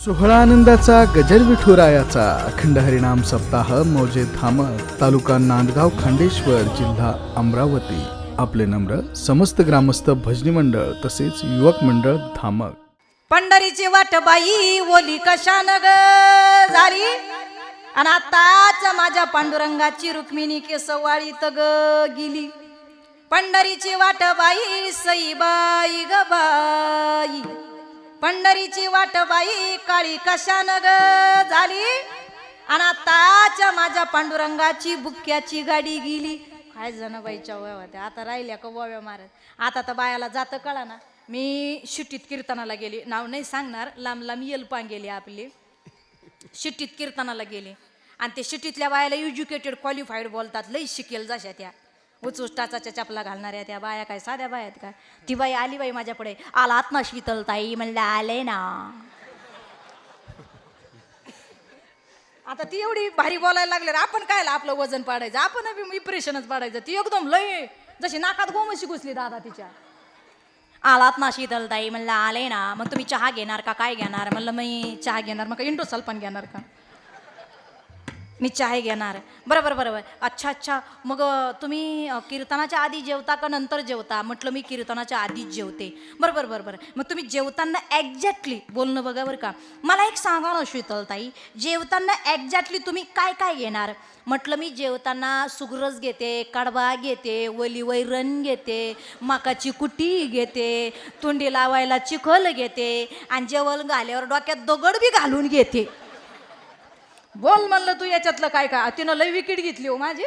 सोहळा आनंदाचा गजर विठुरायाचा अखंड हरिनाम सप्ताह मौजे धामक तालुका नांदगाव खांडेश्वर जिल्हा अमरावती. आपले नम्र समस्त ग्रामस्थ भजनी मंडळ तसेच युवक मंडळ धामक. पंढरीची वाट बाई ओली कशान ग झाली आणि आताच माझ्या पांडुरंगाची रुक्मिणी केसवाळीत ग गेली. पंढरीची वाट बाई सईबाई ग बाई, पंढरीची वाट बाई काळी कशान ग झाली आणि आताच माझ्या पांडुरंगाची बुक्क्याची गाडी गेली. काय जण बाईच्या वया होत्या, आता राहिल्या का वव्या मारत. आता तर बायाला जातं कळा ना. मी शिट्टीत कीर्तनाला गेली, नाव नाही सांगणार, लांब लांब येलपान गेली आपली. शिट्टीत कीर्तनाला गेली आणि ते शिट्टीतल्या बायाला एज्युकेटेड क्वालिफाईड बोलतात, लई शिकेल जशा त्या उचूच टाचाच्या चपला घालणाऱ्या त्या बाया काय साध्या बाया आहेत का. ती बाई आली बाई माझ्यापुढे, आलात ना शीतलताई, म्हणलं आले ना. आता ती एवढी भारी बोलायला लागले, आपण काय आपलं वजन पाडायचं, आपण इम्प्रेशनच पाडायचं. ती एकदम लय जशी नाकात गोमशी घुसली दादा तिच्या. आलात ना शीतलताई, म्हणलं आले ना. मग तुम्ही चहा घेणार का काय घेणार, म्हणलं मी चहा घेणार. मग इंडो सल्फान घेणार का, मी चहा घेणार. बरोबर बरोबर, अच्छा अच्छा. मग तुम्ही कीर्तनाच्या आधी जेवता का नंतर जेवता, म्हटलं मी कीर्तनाच्या आधीच जेवते. बरोबर बरोबर. मग तुम्ही जेवताना एक्झॅक्टली बोलणं बघा बरं का. मला एक सांगा ना शीतलताई, जेवताना एक्झॅक्टली तुम्ही काय काय घेणार. म्हटलं मी जेवताना सुगरस घेते, कडबा घेते, वली वैरण घेते, माकाची कुटी घेते, तोंडी लावायला चिखल घेते आणि जेवण घाल्यावर डोक्यात दगड बी घालून घेते. बोल म्हणलं तू याच्यातलं काय काय. तिनं लय विकेट घेतली हो माझी,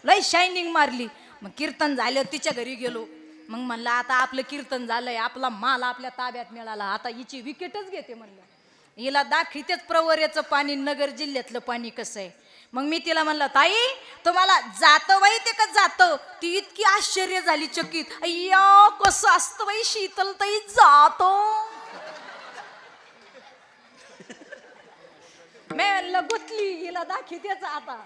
लय शायनिंग मारली. मग कीर्तन झालं, तिच्या घरी गेलो. मग म्हणलं आता आपलं कीर्तन झालंय, आपला माल आपल्या ताब्यात मिळाला, आता हिची विकेटच घेते. म्हणलं हिला दाखवितेच प्रवऱ्याचं पाणी, नगर जिल्ह्यातलं पाणी कसं आहे. मग मी तिला म्हणलं ताई तुम्हाला जातं बाई ते का जातं. ती इतकी आश्चर्य झाली, चकित. अय्या कसं असतं बाई शीतलताई जातो. मी म्हणलं गुतली, हिला दाखवतेच आता,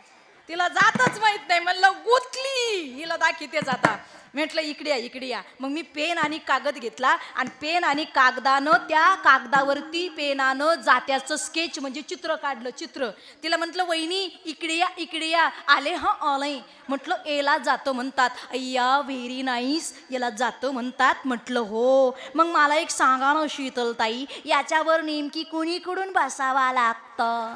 तिला जातच माहित नाही. म्हणलं गुतली, हिला दाखवतेच आता. म्हटलं इकडे या इकडे या. मग मी पेन आणि कागद घेतला आणि पेन आणि कागदानं त्या कागदावरती पेनानं जात्याचं स्केच म्हणजे चित्र काढलं, चित्र. तिला म्हटलं वहिनी इकडे या इकडे या. आले हा आलंय. म्हटलं एला जातं म्हणतात. अय्या व्हेरी नाईस, याला जातं म्हणतात. म्हटलं हो. मग मला एक सांगा ना शीतलताई, याच्यावर नेमकी कुणीकडून बसावा लागतं.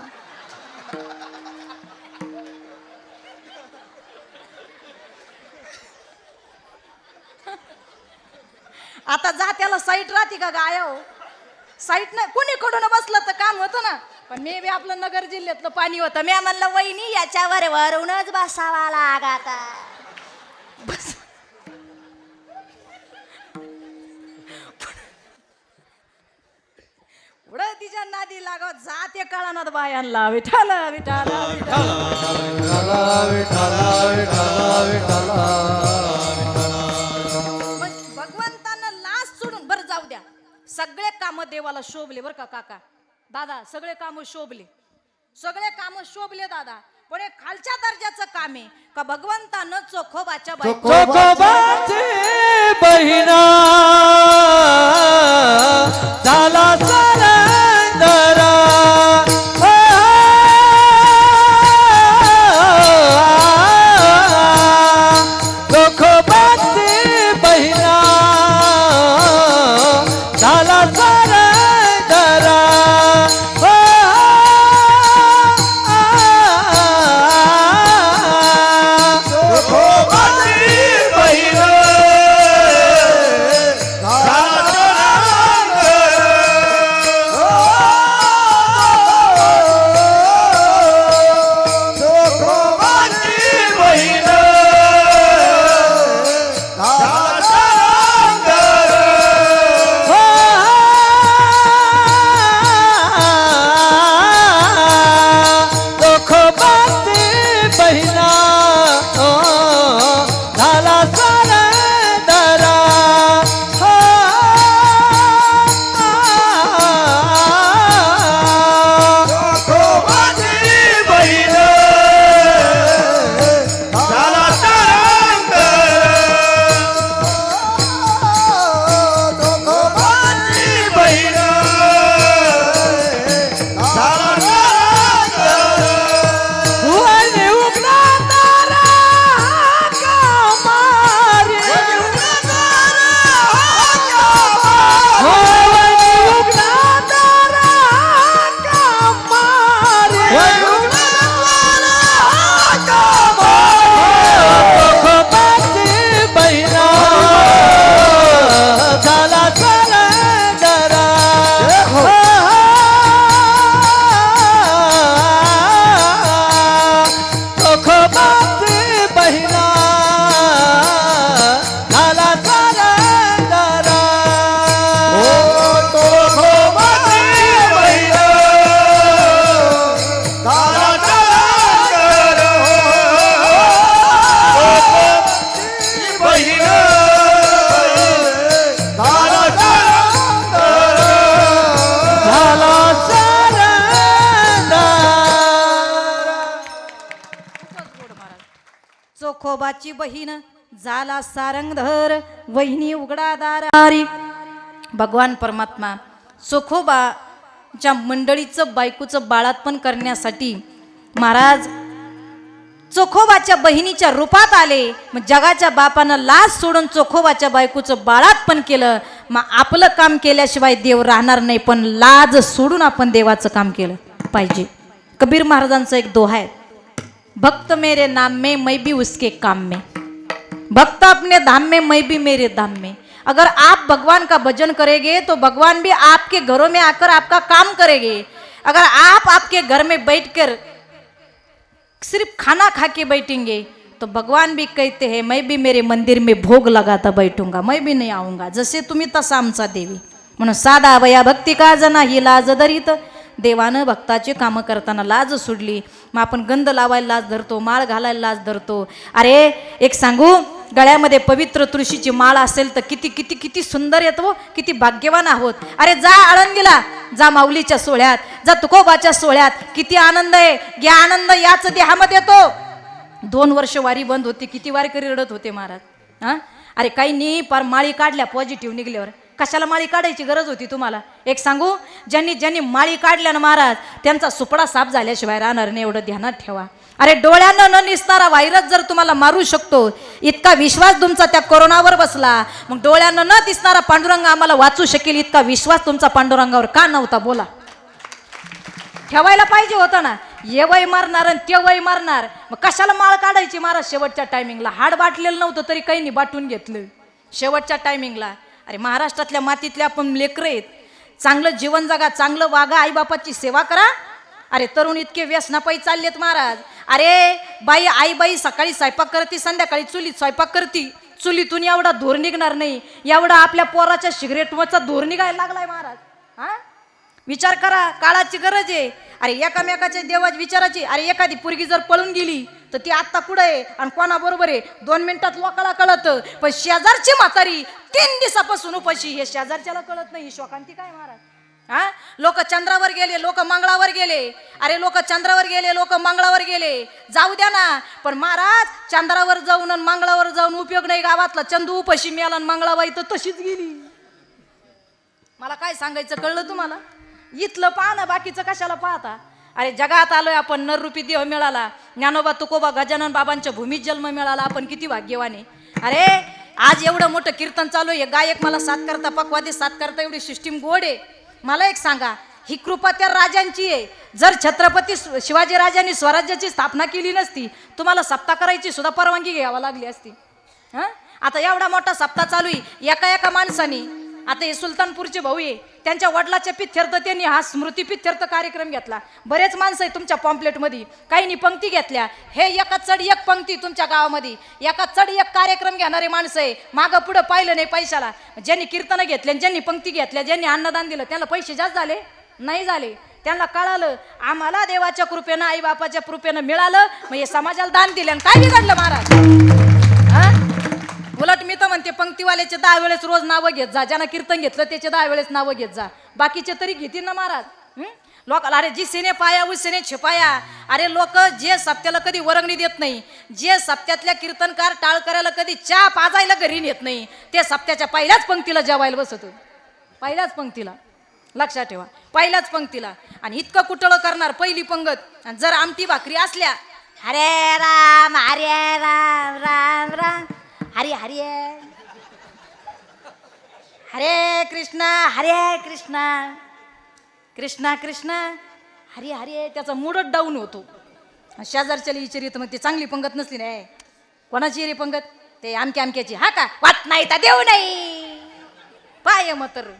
आता जात्याला साईट राहते का गाया हो, साईट नाही. कोणीकडून बसलं तर काम होतं ना. पण मी बी आपलं नगर जिल्ह्यातलं पाणी होतं. मी म्हणलं वहिनी याच्यावर वरूनच बसावा लागता. बस पुढं तिच्या नादी लागत जाते कळानात बायांना. विठाला विठाला भगवंतांना लाज सोडून बरं जाऊ द्या. सगळे काम देवाला शोभले बरं का काका दादा, सगळे काम शोभले, सगळे काम शोभले दादा. पण एक खालच्या दर्जाचं काम आहे का भगवंतानं चोखोबाच्या बहिणा झाला सरंदरा. चोखोबाची बहिणा झाला सरंदरा. चोखोबाची बहीण झाला सारंगधर, वहिनी उघडा दारारी. भगवान परमात्मा चोखोबाच्या मंडळीचं बायकोचं बाळातपण करण्यासाठी महाराज चोखोबाच्या बहिणीच्या रूपात आले. मग जगाच्या बापानं लाज सोडून चोखोबाच्या बायकोचं बाळातपण केलं. मग आपलं काम केल्याशिवाय देव राहणार नाही, पण लाज सोडून आपण देवाचं काम केलं पाहिजे. कबीर महाराजांचा एक दोहा आहे, भक्त मेरे नाम में मैं भी उसके काम में, भक्त अपने धाम में मैं भी मेरे धाम में. अगर आप भगवान का भजन करेंगे तो भगवान भी आपके घरों में आकर आपका काम करेंगे. अगर आप आपके घर में बैठकर सिर्फ खाना खा के बैठेंगे तो भगवान भी कहते हैं मैं भी मेरे मंदिर में भोग लगाता बैठूंगा, मैं भी नहीं आऊंगा. जसे तुम्ही तसा आमचा देवी. म्हणून साधा वया भक्ती का जना ही लाज धरीत. देवानं भक्ताचे कामं करताना लाज सोडली. मग आपण गंध लावायला लाज धरतो, माळ घालायला लाज धरतो. अरे एक सांगू, गळ्यामध्ये पवित्र तुळशीची माळ असेल तर किती किती किती सुंदर येतो, किती भाग्यवान आहोत. अरे जा आळंदीला, जा माऊलीच्या सोहळ्यात, जा तुकोबाच्या सोहळ्यात, किती आनंद आहे. घ्या आनंद, याच देहामध्ये येतो. 2 वर्ष वारी बंद होती, किती वारकरी रडत होते महाराज. हा अरे काही नाही, पार माळी काढल्या पॉझिटिव्ह निघल्यावर. कशाला माळी काढायची गरज होती तुम्हाला. एक सांगू, ज्यांनी ज्यांनी माळी काढल्या ना महाराज, त्यांचा सुपडा साफ झाल्याशिवाय राहणार नाही, एवढं ध्यानात ठेवा. अरे डोळ्यानं न निसणारा व्हायरस जर तुम्हाला मारू शकतो, इतका विश्वास तुमचा त्या कोरोनावर बसला, मग डोळ्यानं न दिसणारा पांडुरंग आम्हाला वाचू शकेल, इतका विश्वास तुमचा पांडुरंगावर का नव्हता बोला. ठेवायला पाहिजे होता ना. ये वय मारणार आणि ते वय मारणार, मग कशाला माळ काढायची महाराज. शेवटच्या टायमिंगला हाड बाटलेलं नव्हतं तरी काही नाही, बाटून घेतलं शेवटच्या टायमिंगला. अरे महाराष्ट्रातल्या मातीतल्या आपण लेकरं आहेत, चांगलं जीवन जगा, चांगलं वागा, आईबापाची सेवा करा. अरे तरुण इतके व्यसनापायी चाललेत महाराज. अरे बाई, आई बाई सकाळी स्वयंपाक करते, संध्याकाळी चुलीत स्वयंपाक करते, चुलीतून एवढा धूर निघणार नाही, एवढा आपल्या पोराच्या सिगरेटवरचा धूर निघायला लागलाय महाराज. हा विचार करा, काळाची गरज आहे. अरे एकामेकाच्या देवाची विचाराची. अरे एखादी पोरगी जर पळून गेली तर ती आत्ता कुठं आहे आणि कोणाबरोबर आहे 2 मिनिटात लोकाला कळतं, पण शेजारची म्हातारी 3 दिवसापासून उपाशी, हे शेजारच्याला कळत नाही. ही शोकांती काय महाराज. हा लोक चंद्रावर गेले, लोक मंगळावर गेले. अरे लोक चंद्रावर गेले, लोक मंगळावर गेले, जाऊ द्या ना. पण महाराज चंद्रावर जाऊन आणि मंगळावर जाऊन उपयोग नाही. गावातला चंदू उपाशी मिळाला आणि मंगळाबाई तर तशीच गेली. मला काय सांगायचं कळलं तुम्हाला. इथलं पाहा ना, बाकीचं कशाला पाहता. अरे जगात आलोय आपण, नररूपी देह मिळाला, ज्ञानोबा तुकोबा गजानन बाबांच्या भूमीत जन्म मिळाला, आपण किती भाग्यवान आहे. अरे आज एवढं मोठं कीर्तन चालू आहे, गायक मला साथ करता, पक्वादी साथ करता, एवढी सिस्टीम गोड आहे. मला एक सांगा, ही कृपा त्या राजांची आहे. जर छत्रपती शिवाजी राजांनी स्वराज्याची स्थापना केली नसती, तुम्हाला सप्ताह करायची सुद्धा परवानगी घ्यावी लागली असती. हा आता एवढा मोठा सप्ताह चालू आहे, एका एका माणसाने. आता हे सुलतानपूरचे भाऊ आहे, त्यांच्या वडिलाच्या पित्यर्थ त्यांनी हा स्मृती पित्यर्थ कार्यक्रम घेतला. बरेच माणसं आहे तुमच्या पॉम्पलेटमध्ये, काहींनी पंक्ती घेतल्या. हे एका चढ एक पंक्ती तुमच्या गावामध्ये, एका चढ एक कार्यक्रम घेणारे माणसं आहे. मागं पुढं पाहिलं नाही पैशाला. ज्यांनी कीर्तनं घेतले, ज्यांनी पंक्ती घेतल्या, ज्यांनी अन्नदान दिलं, त्यांना पैसे जास्त झाले नाही झाले. त्यांना कळालं आम्हाला देवाच्या कृपेनं, आई बापाच्या कृपेनं मिळालं, मग हे समाजाला दान दिलं आणि काय बिघडलं महाराज. हा उलट मी तर म्हणते, पंक्तीवाल्याचे 10 वेळेस रोज नावं घेत जा. ज्यांना कीर्तन घेतलं त्याचे 10 वेळेस नावं घेत जा. बाकीचे तरी घेतील ना महाराज. लोकाला अरे जिसेने पाया उसने छिपाया. अरे लोक जे सप्त्याला कधी वरंगणी देत नाही, जे सप्त्यातल्या कीर्तनकार टाळ करायला कधी चहा पाजायला घरी नेत नाही, ते सप्त्याच्या पहिल्याच पंक्तीला जेवायला बसतो. पहिल्याच पंक्तीला, लक्षात ठेवा, पहिल्याच पंक्तीला. आणि इतकं कुटळ करणार पहिली पंगत. आणि जर आमटी भाकरी असल्या, हरे राम राम राम हरे हरे हरे कृष्णा कृष्णा कृष्णा हरे हरे, त्याचा मूडच डाऊन होतो. शेजारच्याला विचारित मग ते चांगली पंगत नसली नाही. कोणाची रे पंगत? ते आमक्याची. हा का वाट नाही तर देऊ नाही पाय मतर.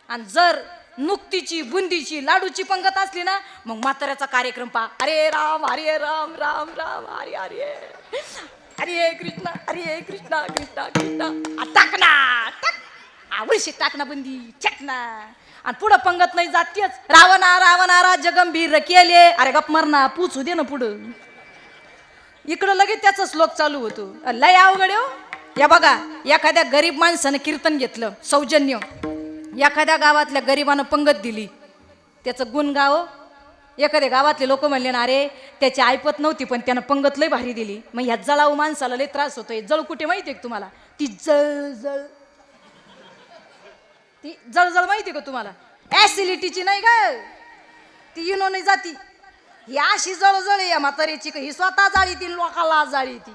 आणि जर नुकतीची बुंदीची लाडूची पंगत असली ना, मग म्हाताऱ्याचा कार्यक्रम पहा. हरे राम राम राम हरे हरे हरे कृष्णा कृष्णा कृष्णा टाकना टाक आवडशी टाकना बुंदी चकना. आणि पुढं पंगत नाही जातीच. रावणा जगंभीर केले. अरे गप मरणा पूछू दे ना पुढं. इकडं लगेच त्याचा श्लोक चालू होतो. लय अवघड हो. या बघा, एखाद्या गरीब माणसानं कीर्तन घेतलं, सौजन्य, एखाद्या गावातल्या गरीबानं पंगत दिली, त्याचं गुण गाव. एखाद्या गावातले लोक म्हणले ना, अरे त्याची ऐपत नव्हती पण त्यानं पंगत लय भारी दिली. मग ह्या जळाऊ माणसाला लय त्रास होतोय. जळ कुठे माहितीये का तुम्हाला? ती जळजळ, ती जळजळ माहिती का तुम्हाला? ऍसिडिटीची नाही का, ती नाही जाती. ही अशी जळजळ आहे या म्हातारीची, ही स्वतः जाळी ती लोकाला जाळी ती.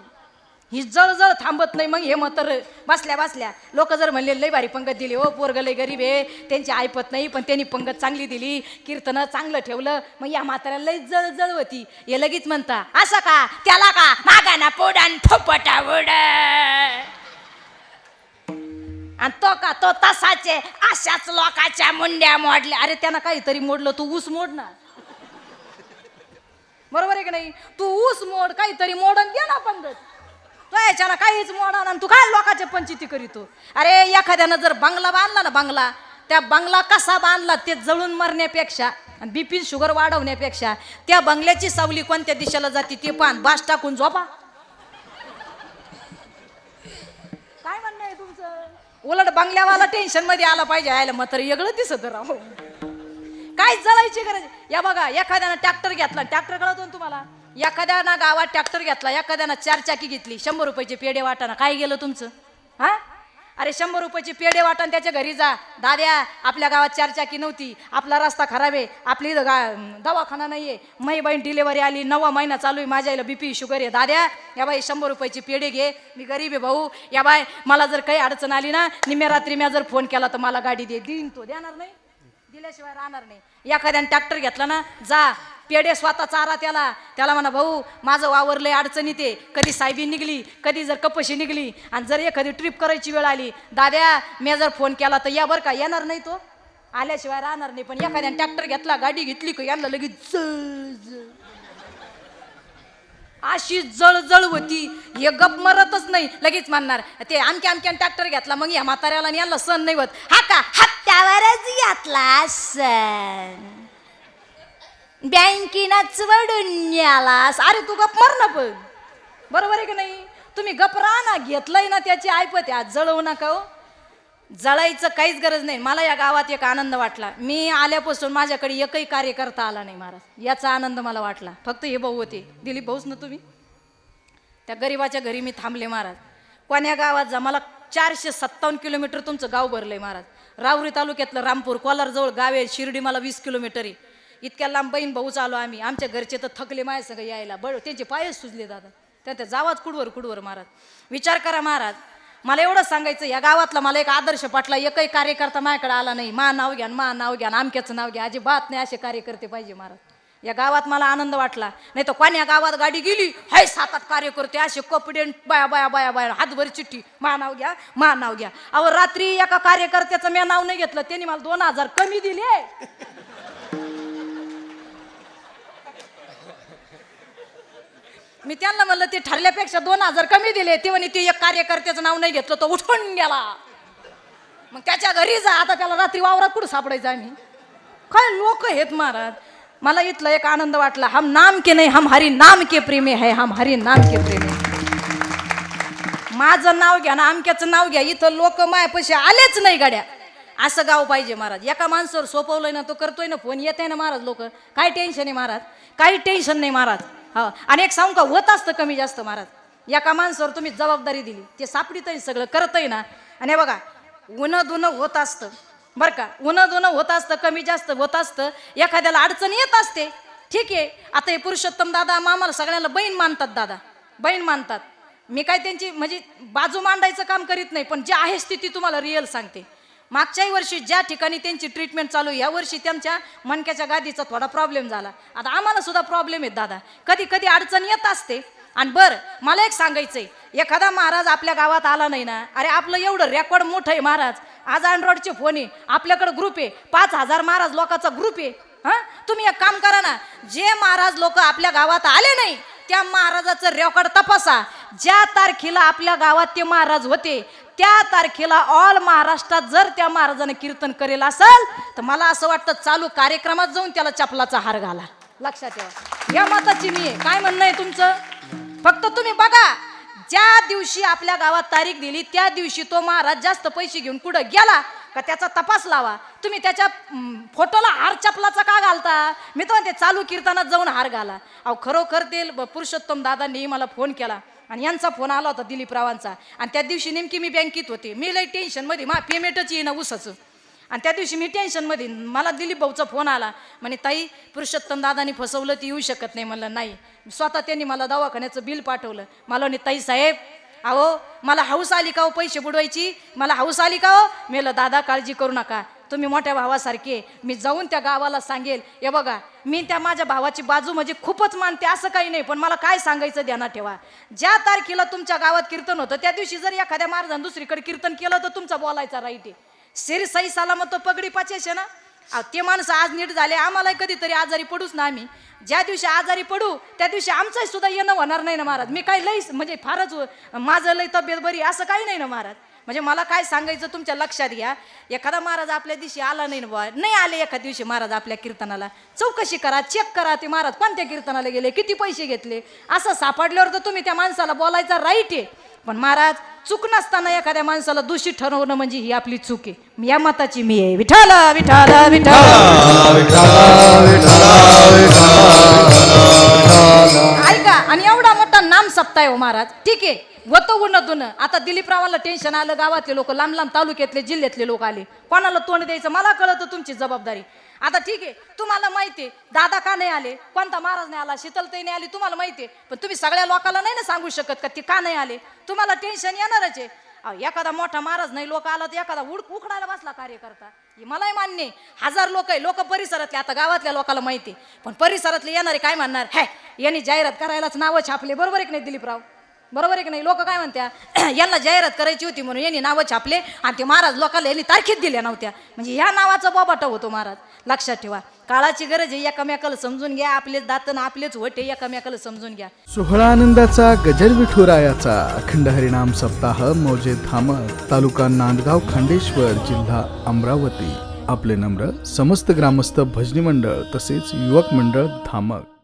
ही जळजळ थांबत नाही. मग हे म्हातार बसल्या बसल्या लोक जर म्हणले लय भारी पंगत दिली, हो पोरग लय गरीब आहे, त्यांची ऐपत नाही पण त्यांनी पंगत चांगली दिली, कीर्तन चांगलं ठेवलं, मग या म्हाताऱ्याला लय जळजळ होती. हे लगेच म्हणता असं का, त्याला का मागाना पोडान थोपटा उड, आणि तो का तो तसाचे अशाच लोकांच्या मुंड्या मोडल्या. अरे त्यांना काहीतरी मोडलं, तू ऊस मोड ना. बरोबर आहे की नाही? तू ऊस मोड, काहीतरी मोडून घे ना पंगत. तो याच्यानं काहीच मोडा ना, तू काय लोकांच्या पंचायती करीतो? अरे एखाद्यानं जर बंगला बांधला ना, बंगला, त्या बंगला कसा बांधला ते जळून मरण्यापेक्षा आणि बीपी शुगर वाढवण्यापेक्षा त्या बंगल्याची सावली कोणत्या दिशेला जाते ते पान, बास टाकून झोपा. काय म्हणणं आहे तुमचं? उलट बंगल्यावाला टेन्शन मध्ये आला पाहिजे. आयला मात्र वेगळं दिसत राहो, काय जळायची गरज. या बघा, एखाद्यानं ट्रॅक्टर घेतला, ट्रॅक्टर कळतो ना तुम्हाला? एखाद्यानं गावात ट्रॅक्टर घेतला, एखाद्यानं 4 चाकी घेतली, 100 रुपयाचे पेढे वाटाना. काय गेलं तुमचं? हा, अरे 100 रुपयाचे पेढे वाटान त्याच्या घरी जा. दाद्या आपल्या गावात 4 चाकी नव्हती, आपला रस्ता खराब आहे, आपली दवाखाना नाहीये, मै बाईन डिलेव्हरी आली, 9वा महिना चालू आहे, माझ्या आईला बीपी शुगर आहे. दाद्या या बाई 100 रुपयाचे पेढे घे, मी गरीब आहे भाऊ. या बाय मला जर काही अडचण आली ना, निम्या रात्री मी जर फोन केला तर मला गाडी दे. देईन, तो देणार नाही, दिल्याशिवाय राहणार नाही. एखाद्याने ट्रॅक्टर घेतला ना, जा पेढे स्वतः चारा त्याला. त्याला म्हणा भाऊ माझं वावर लय अडचणीत आहे, कधी सायबी निघली, कधी जर कपशी निघली, आणि जर एखादी ट्रिप करायची वेळ आली, दाद्या मी जर फोन केला तर या बरं का. येणार नाही, तो आल्याशिवाय राहणार नाही. पण एखाद्याने ट्रॅक्टर घेतला, गाडी घेतली का यांना लगेच जळ, अशी जळजळ होती. हे गप मरतच नाही, लगेच म्हणणार ते आमक्या ट्रॅक्टर घेतला. मग या म्हाताऱ्याला यांना सण नाही होत. हा का हप्त्यावरच घेतला सण, बँकीनच वडून यालास. अरे तू गप मर ना. पण बरोबर आहे की नाही? तुम्ही गप राहा ना, घेतलंय ना त्याची ऐपत. आज जळवू नका हो, जळायचं काहीच गरज नाही. मला या गावात एक आनंद वाटला, मी आल्यापासून माझ्याकडे एकही कार्यकर्ता आला नाही महाराज, याचा आनंद मला वाटला. फक्त हे भाऊ होते, दिलीप भाऊच ना तुम्ही, त्या गरीबाच्या घरी मी थांबले महाराज. कोण्या गावात जा, मला 457 किलोमीटर तुमचं गाव भरलंय महाराज. राहुरी तालुक्यातलं रामपूर, कोलारजवळ गाव आहे, शिर्डी मला 20 किलोमीटर आहे. इतक्या लांब बहीण भाऊच आलो आम्ही. आमच्या घरचे तर थकले माझ्या सगळं यायला, बळ त्यांचे पायच सुजले दादा. त्या जावाच कुडवर महाराज. विचार करा महाराज, मला एवढं सांगायचं, या गावातला मला एक आदर्श पाटला, एकही कार्यकर्ता माझ्याकडे आला नाही. मा नाव घ्या, आमक्याचं नाव घ्या, अजिबात नाही. असे कार्यकर्ते पाहिजे महाराज. या गावात मला आनंद वाटला. नाही तर कोण्या गावात गाडी गेली, हाय 7-8 कार्यकर्ते असे कपडे, बाया हातभर चिठ्ठी, मा नाव घ्या. अहो रात्री एका कार्यकर्त्याचं मी नाव नाही घेतलं, त्यांनी मला 2000 कमी दिले. मी त्यांना म्हणलं ते ठरल्यापेक्षा 2000 कमी दिले. ते म्हणे ते एक कार्यकर्त्याचं नाव नाही घेतलं तो उठून गेला. मग त्याच्या घरी जा. आता त्याला रात्री वावरात कुठं सापडायचं आम्ही? काय लोक आहेत महाराज. मला इथला एक आनंद वाटला, हम नाम के नाही हम हरी नाम के प्रेमी है, हम हरी नाम के प्रेमी. माझं नाव घ्या ना, आमक्याचं नाव घ्या. इथं लोक मायापाशी आलेच नाही गाड्या. असं गाव पाहिजे महाराज. एका माणसावर सोपवलंय ना, तो करतोय ना फोन, येते ना महाराज. लोक काय टेन्शन आहे महाराज, काही टेन्शन नाही महाराज. हा, आणि एक सांगू का, होत असतं कमी जास्त महाराज. एका माणसावर तुम्ही जबाबदारी दिली, ते सापडीतही सगळं करतय ना. आणि बघा उन्हा दुनं होत असतं बरं का, उन्हा दुनं होत असतं, कमी जास्त होत असतं, एखाद्याला अडचण येत असते. ठीक आहे, आता हे पुरुषोत्तम दादा आम्हाला सगळ्यांना बहीण मानतात, दादा बहीण मानतात. मी काय त्यांची म्हणजे बाजू मांडायचं काम करीत नाही, पण जे आहे स्थिती तुम्हाला रिअल सांगते. मागच्याही वर्षी ज्या ठिकाणी त्यांची ट्रीटमेंट चालू, या वर्षी त्यांच्या मणक्याच्या गादीचा थोडा प्रॉब्लेम झाला. आता आम्हाला सुद्धा प्रॉब्लेम आहेत दादा, कधी कधी अडचण येत असते. आणि बरं मला एक सांगायचंय, एखादा महाराज आपल्या गावात आला नाही ना, अरे आपलं एवढं रेकॉर्ड मोठं आहे महाराज. आज अँड्रॉइडचे फोन आहे, आपल्याकडे ग्रुप आहे, 5000 महाराज लोकांचा ग्रुप आहे. हां, तुम्ही एक काम करा ना, जे महाराज लोक आपल्या गावात आले नाही त्या महाराजाचं रेकॉर्ड तपासा. ज्या तारखेला आपल्या गावात ते महाराज होते त्या तारखेला ऑल महाराष्ट्रात जर त्या महाराजाने कीर्तन करेल असेल तर मला असं वाटतं चालू कार्यक्रमात जाऊन त्याला चपलाचा हार घाला. लक्षात ठेवा, या मताची मी आहे. काय म्हणणं आहे तुमचं? फक्त तुम्ही बघा, ज्या दिवशी आपल्या गावात तारीख दिली त्या दिवशी तो महाराज जास्त पैसे घेऊन कुठं गेला का त्याचा तपास लावा. तुम्ही त्याच्या फोटोला हार चपलाचा का घालता? मी तर म्हणते चालू कीर्तनात जाऊन हार घाला. अहो खरोखर ते पुरुषोत्तम दादांनी मला फोन केला आणि यांचा फोन आला होता दिलीपरावांचा. आणि त्या दिवशी नेमकी मी बँकेत होते. मी लई टेन्शनमध्ये, मा पेमेंटच येईना उसाचं. आणि त्या दिवशी मी टेन्शनमध्ये, मला दिलीप भाऊचा फोन आला. म्हणे ताई पुरुषोत्तम दादांनी फसवलं, ती येऊ शकत नाही. म्हणलं नाही. स्वतः त्यांनी मला दवाखान्याचं बिल पाठवलं. मला म्हणे ताई साहेब अहो मला हौस आली का हो पैसे बुडवायची, मला हौस आली का हो? मी म्हणलं दादा काळजी करू नका, तुम्ही मोठ्या भावासारखे. मी जाऊन त्या गावाला सांगेल. हे बघा मी त्या माझ्या भावाची बाजू म्हणजे खूपच मानते, असं काही नाही. पण मला काय सांगायचं ध्यानात ठेवा, ज्या तारखेला तुमच्या गावात कीर्तन होतं त्या दिवशी जर एखाद्या महाराजांनी दुसरीकडे कीर्तन केलं तर तुमचा बोलायचा राईट आहे. शेर सई सालामत तो पगडी पाचेशे ना. ते माणसं आज नीट झाले, आम्हाला कधीतरी आजारी पडूच ना. आम्ही ज्या दिवशी आजारी पडू त्या दिवशी आमचंही सुद्धा येणं होणार नाही ना महाराज. मी काही लई म्हणजे फारच माझं लई तब्येत बरी असं काही नाही ना महाराज. म्हणजे मला काय सांगायचं तुमच्या लक्षात घ्या, एखादा महाराज आपल्या दिवशी आला नाही ना बुवा, नाही आले एखाद्या दिवशी महाराज आपल्या कीर्तनाला, चौकशी करा, चेक करा ते महाराज कोणत्या कीर्तनाला गेले, किती पैसे घेतले. असं सापडल्यावर तर तुम्ही त्या माणसाला बोलायचा राईट आहे. पण महाराज चूक नसताना एखाद्या माणसाला दूषित ठरवणं म्हणजे ही आपली चूक आहे. या मताची मी आहे. विठ्ठल विठ्ठल विठ्ठल. ऐका, आणि एवढा मोठा नाम सप्ताह हो महाराज. ठीक आहे होतं उन्हातून. आता दिलीपरावांना टेन्शन आलं, गावातले लोक, लांब लांब तालुक्यातले जिल्ह्यातले लोक आले, कोणाला तोंड द्यायचं मला कळत तुमची जबाबदारी. आता ठीक आहे तुम्हाला माहिती आहे दादा का नाही आले, कोणता महाराज नाही आला, शीतलताई नाही आली, तुम्हाला माहिती आहे. पण तुम्ही सगळ्या लोकांना नाही ना सांगू शकत का ते का नाही आले. तुम्हाला टेन्शन येणारच आहे. एखादा मोठा महाराज नाही लोक आला तर एखादा उकडायला बसला कार्यकर्ता, हे मलाही मान्य आहे. 1000 लोक आहे, लोक परिसरातले, आता गावातल्या लोकांना माहिती आहे. पण परिसरातले येणारे काय म्हणणार, हॅ यांनी जाहिरात करायलाच नावं छापले. बरोबर आहे की नाही दिलीपराव, बरोबर आहे की नाही. लोक काय म्हणत्या, यांना जाहिरात करायची होती म्हणून यांनी नावं छापले आणि ते महाराज लोकांना यांनी तारखेत दिल्या नव्हत्या. म्हणजे ह्या नावाचा बोबाटा होतो महाराज. लक्षात ठेवा, काळाची गरज आहे. एकामेकाला समजून घ्या, आपलेच दातन आपलेच वटे एकामेकाला समजून घ्या. सोहळा आनंदाचा गजर विठुरायाचा अखंड हरिनाम सप्ताह मौजे धामक, तालुका नांदगाव, खंडेश्वर, जिल्हा अमरावती. आपले नम्र समस्त ग्रामस्थ भजनी मंडळ तसेच युवक मंडळ धामक.